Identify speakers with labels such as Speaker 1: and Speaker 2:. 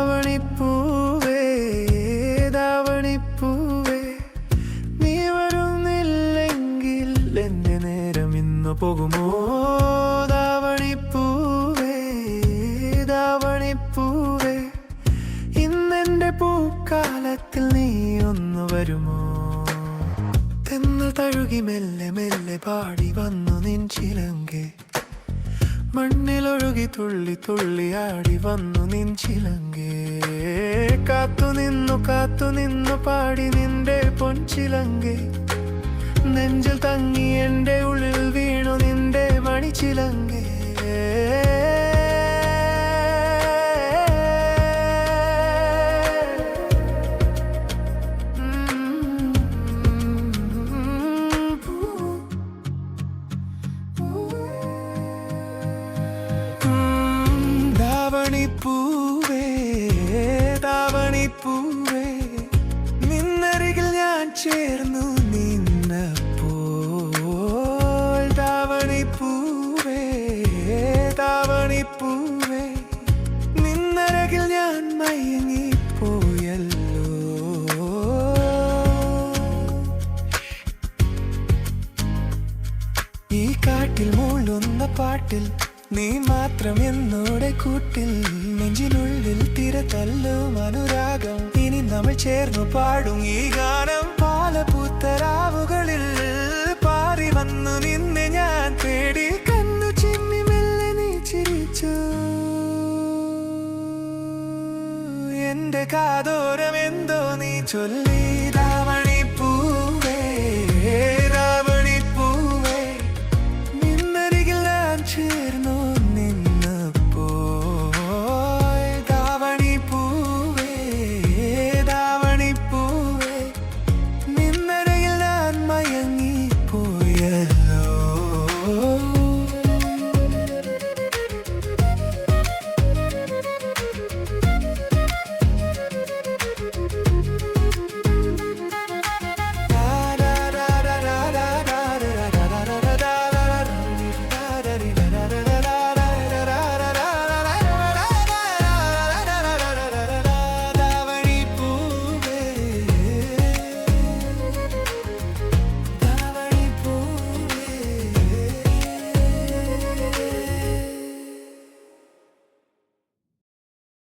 Speaker 1: ധാവണിപ്പൂവേ ധാവണിപ്പൂവേ നീ വരുന്നില്ലെങ്കിൽ എന്റെ നേരം ഇന്നു പോകുമോ ധാവണിപ്പൂവേ ധാവണിപ്പൂവേ ഇന്നെന്റെ പൂക്കാലത്തിൽ നീ ഒന്ന് വരുമോ തെന്നൽ തഴുകി മെല്ലെ മെല്ലെ പാടി വന്നു നിൻ ചിലങ്കെ മണ്ണിലൊഴുകി തുള്ളി തുള്ളിയാടി വന്നു നിൻ ചിലങ്കെ കാത്തു നിന്നു പാടി നിന്റെ പൊൻചിലങ്കെ നെഞ്ചിൽ തങ്ങി എൻ്റെ ഉള്ളിൽ വീണു നിന്റെ മണിച്ചിലങ്കെ ധാവണിപ്പൂവേ ധാവണിപ്പൂവേ നിന്നരികിൽ ഞാൻ ചേർന്നു നിന്നപ്പോൾ ധാവണിപ്പൂവേ ധാവണിപ്പൂവേ നിന്നരികിൽ ഞാൻ മയങ്ങിപ്പോയല്ലോ ഈ കാട്ടിൽ മൂളുന്ന പാട്ടിൽ നീ മാത്രം എന്നോടെ കൂട്ടിൽ നെഞ്ചിനുള്ളിൽ തിരതല്ലും അനുരാഗം ഇനി നമ്മൾ ചേർന്നു പാടും ഈ ഗാനം പാലപൂത്തരാവുകളിൽ പാറി വന്നു നിന്നെ ഞാൻ തേടി കണ്ണു ചിമ്മി മെല്ലെ നീ ചിരിച്ചു എന്റെ കാതോരം എന്തോ നീ ചൊല്ലി